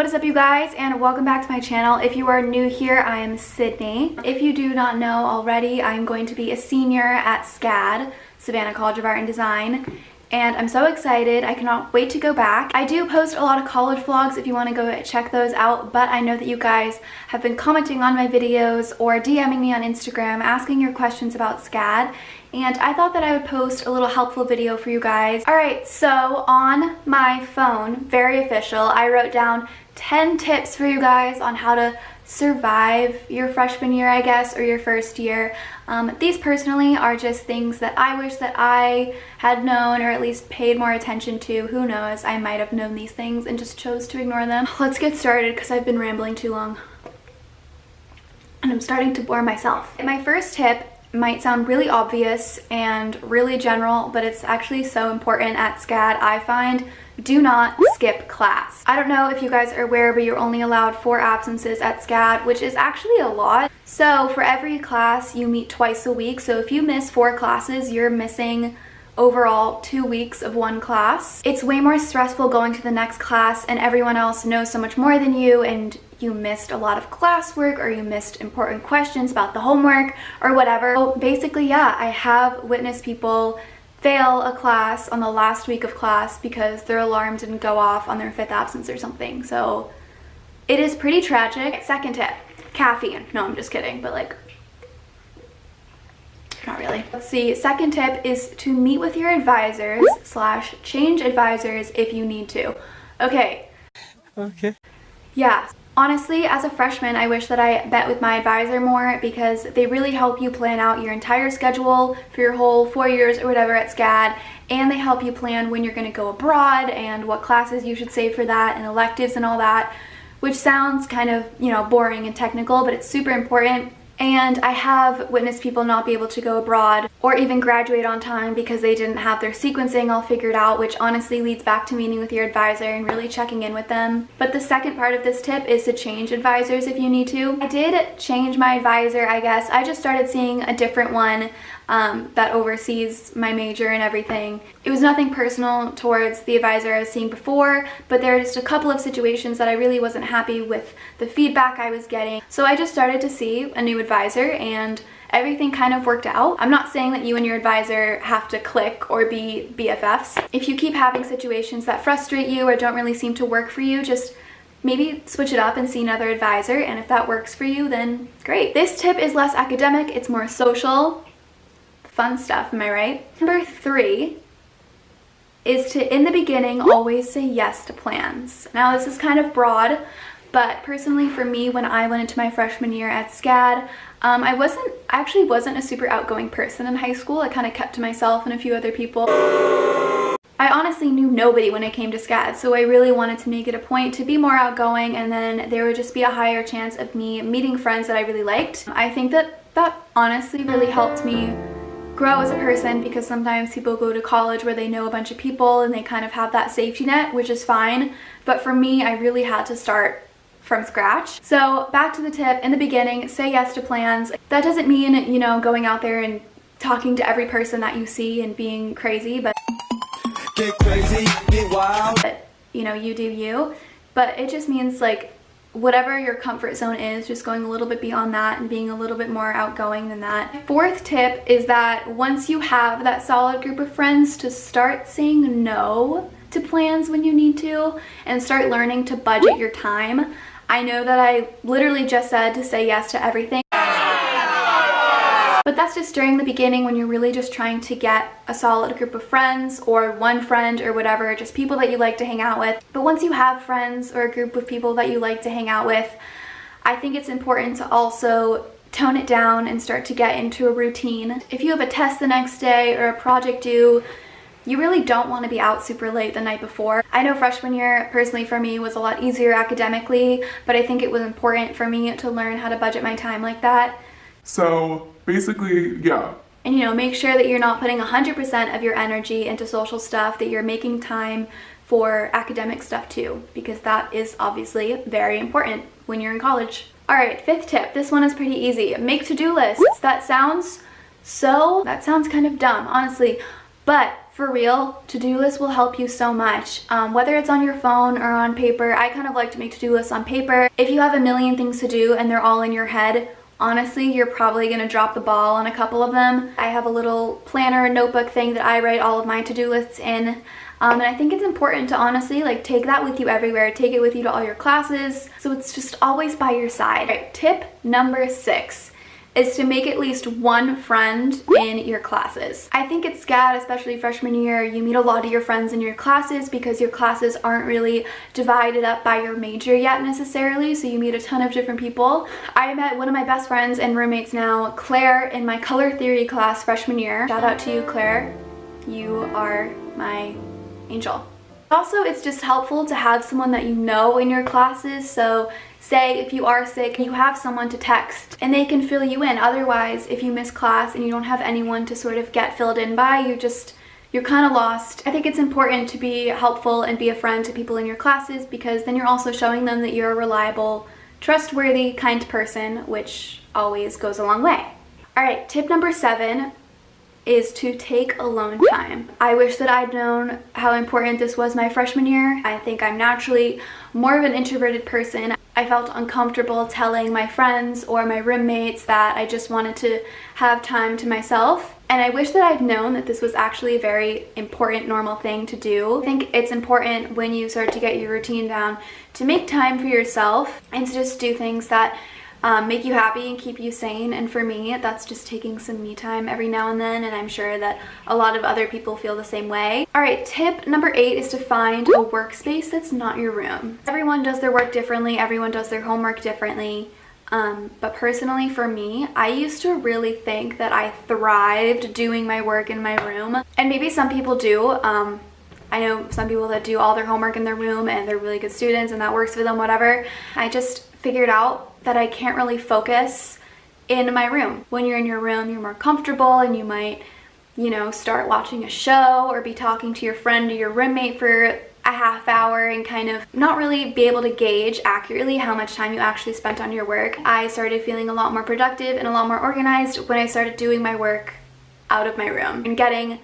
What is up, you guys, and welcome back to my channel. If you are new here, I am Sydney. If you do not know already, I'm going to be a senior at SCAD, Savannah College of Art and Design, and I'm so excited. I cannot wait to go back. I do post a lot of college vlogs if you want to go check those out, but I know that you guys have been commenting on my videos or DMing me on Instagram asking your questions about SCAD, and I thought that I would post a little helpful video for you guys. Alright, so on my phone, very official, I wrote down 10 tips for you guys on how to survive your freshman year, I guess, or your first year. These personally are just things that I wish that I had known, or at least paid more attention to. Who knows, I might have known these things and just chose to ignore them. Let's get started because I've been rambling too long and I'm starting to bore myself. My first tip might sound really obvious and really general, but it's actually so important at SCAD, I find. Do not skip class. I don't know if you guys are aware, but you're only allowed 4 absences at SCAD, which is actually a lot. So for every class, you meet twice a week. So if you miss 4 classes, you're missing overall 2 weeks of one class. It's way more stressful going to the next class and everyone else knows so much more than you, and you missed a lot of classwork or you missed important questions about the homework or whatever. So basically, yeah, I have witnessed people fail a class on the last week of class because their alarm didn't go off on their 5th absence or something. So it is pretty tragic. Second tip, caffeine. No, I'm just kidding, but like, not really. Let's see, second tip is to meet with your advisors / change advisors if you need to. Okay. Yeah. Honestly, as a freshman, I wish that I met with my advisor more because they really help you plan out your entire schedule for your whole 4 years or whatever at SCAD, and they help you plan when you're going to go abroad and what classes you should save for that and electives and all that, which sounds kind of, you know, boring and technical, but it's super important. And I have witnessed people not be able to go abroad or even graduate on time because they didn't have their sequencing all figured out, which honestly leads back to meeting with your advisor and really checking in with them. But the second part of this tip is to change advisors if you need to. I did change my advisor, I guess. I just started seeing a different one that oversees my major and everything. It was nothing personal towards the advisor I was seeing before, but there are just a couple of situations that I really wasn't happy with the feedback I was getting. So I just started to see a new advisor and everything kind of worked out. I'm not saying that you and your advisor have to click or be BFFs. If you keep having situations that frustrate you or don't really seem to work for you, just maybe switch it up and see another advisor, and if that works for you, then great. This tip is less academic, it's more social. Fun stuff, am I right? Number 3 is to, in the beginning, always say yes to plans. Now this is kind of broad, but personally for me, when I went into my freshman year at SCAD, I actually wasn't a super outgoing person in high school. I kind of kept to myself and a few other people. I honestly knew nobody when it came to SCAD, so I really wanted to make it a point to be more outgoing, and then there would just be a higher chance of me meeting friends that I really liked. I think that honestly really helped me grow as a person, because sometimes people go to college where they know a bunch of people and they kind of have that safety net, which is fine, but for me, I really had to start from scratch. So back to the tip, in the beginning, say yes to plans. That doesn't mean, you know, going out there and talking to every person that you see and being crazy, but get crazy, get wild. But, you know, you do you. But it just means, like, whatever your comfort zone is, just going a little bit beyond that and being a little bit more outgoing than that. Fourth tip is that once you have that solid group of friends, to start saying no to plans when you need to and start learning to budget your time. I know that I literally just said to say yes to everything, but that's just during the beginning when you're really just trying to get a solid group of friends or one friend or whatever, just people that you like to hang out with. But once you have friends or a group of people that you like to hang out with, I think it's important to also tone it down and start to get into a routine. If you have a test the next day or a project due, you really don't want to be out super late the night before. I know freshman year, personally for me, was a lot easier academically, but I think it was important for me to learn how to budget my time like that. So basically, yeah. And, you know, make sure that you're not putting 100% of your energy into social stuff, that you're making time for academic stuff too, because that is obviously very important when you're in college. All right, 5th tip. This one is pretty easy. Make to-do lists. That sounds kind of dumb, honestly, but for real, to-do lists will help you so much. Whether it's on your phone or on paper, I kind of like to make to-do lists on paper. If you have a million things to do and they're all in your head, honestly, you're probably gonna drop the ball on a couple of them. I have a little planner and notebook thing that I write all of my to-do lists in. And I think it's important to honestly like take that with you everywhere. Take it with you to all your classes, so it's just always by your side. All right, tip number 6 is to make at least one friend in your classes. I think at SCAD, especially freshman year, you meet a lot of your friends in your classes because your classes aren't really divided up by your major yet necessarily, so you meet a ton of different people. I met one of my best friends and roommates now, Claire, in my color theory class freshman year. Shout out to you, Claire. You are my angel. Also, it's just helpful to have someone that you know in your classes, so say if you are sick, you have someone to text and they can fill you in. Otherwise, if you miss class and you don't have anyone to sort of get filled in by, you're kind of lost. I think it's important to be helpful and be a friend to people in your classes, because then you're also showing them that you're a reliable, trustworthy, kind person, which always goes a long way. All right, tip number 7 is to take alone time. I wish that I'd known how important this was my freshman year. I think I'm naturally more of an introverted person. I felt uncomfortable telling my friends or my roommates that I just wanted to have time to myself. And I wish that I'd known that this was actually a very important, normal thing to do. I think it's important when you start to get your routine down to make time for yourself and to just do things that make you happy and keep you sane. And for me, that's just taking some me time every now and then, and I'm sure that a lot of other people feel the same way. All right, tip number 8 is to find a workspace that's not your room. Everyone does their work differently, everyone does their homework differently, but personally for me, I used to really think that I thrived doing my work in my room, and maybe some people do. I know some people that do all their homework in their room and they're really good students and that works for them, whatever. I just figured out that I can't really focus in my room. When you're in your room, you're more comfortable and you might, start watching a show or be talking to your friend or your roommate for a half hour and kind of not really be able to gauge accurately how much time you actually spent on your work. I started feeling a lot more productive and a lot more organized when I started doing my work out of my room and getting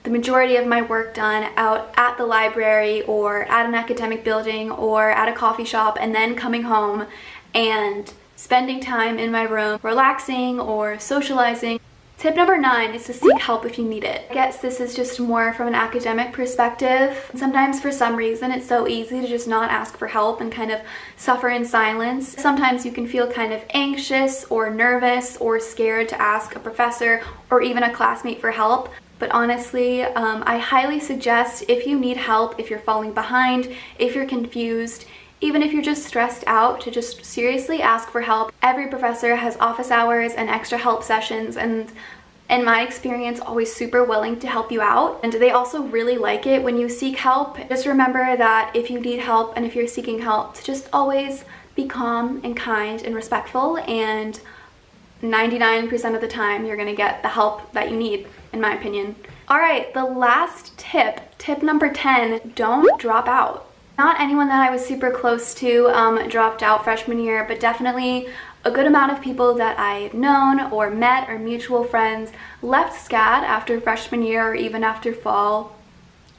the majority of my work done out at the library or at an academic building or at a coffee shop, and then coming home and spending time in my room relaxing or socializing. Tip number 9 is to seek help if you need it. I guess this is just more from an academic perspective. Sometimes for some reason it's so easy to just not ask for help and kind of suffer in silence. Sometimes you can feel kind of anxious or nervous or scared to ask a professor or even a classmate for help. But honestly, I highly suggest, if you need help, if you're falling behind, if you're confused, even if you're just stressed out, to just seriously ask for help. Every professor has office hours and extra help sessions, and in my experience, always super willing to help you out. And they also really like it when you seek help. Just remember that if you need help and if you're seeking help, to just always be calm and kind and respectful, and 99% of the time you're gonna get the help that you need, in my opinion. All right, the last tip, tip number 10, don't drop out. Not anyone that I was super close to dropped out freshman year, but definitely a good amount of people that I've known or met or mutual friends left SCAD after freshman year or even after fall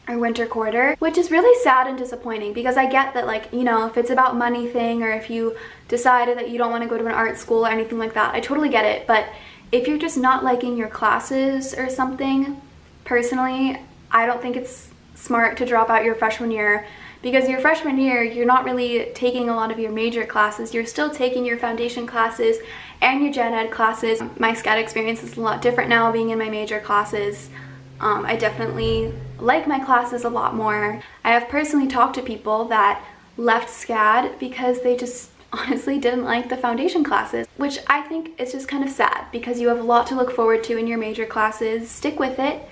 or winter quarter, which is really sad and disappointing, because I get that, if it's about money thing, or if you decided that you don't want to go to an art school or anything like that, I totally get it. But if you're just not liking your classes or something, personally, I don't think it's smart to drop out your freshman year, because your freshman year, you're not really taking a lot of your major classes. You're still taking your foundation classes and your gen ed classes. My SCAD experience is a lot different now, being in my major classes. I definitely like my classes a lot more. I have personally talked to people that left SCAD because they just honestly didn't like the foundation classes, which I think is just kind of sad, because you have a lot to look forward to in your major classes. Stick with it.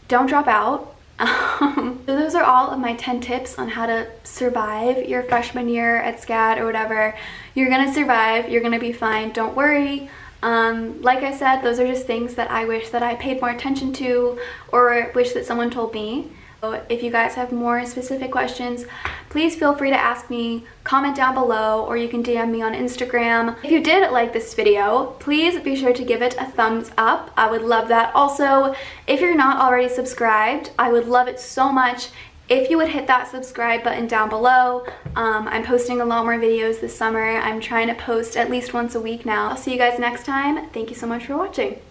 Don't drop out. So those are all of my 10 tips on how to survive your freshman year at SCAD or whatever. You're gonna survive, you're gonna be fine, don't worry. Like I said, those are just things that I wish that I paid more attention to, or wish that someone told me. If you guys have more specific questions, please feel free to ask me, comment down below, or you can DM me on Instagram. If you did like this video, please be sure to give it a thumbs up. I would love that. Also, if you're not already subscribed, I would love it so much if you would hit that subscribe button down below. I'm posting a lot more videos this summer. I'm trying to post at least once a week now. I'll see you guys next time. Thank you so much for watching.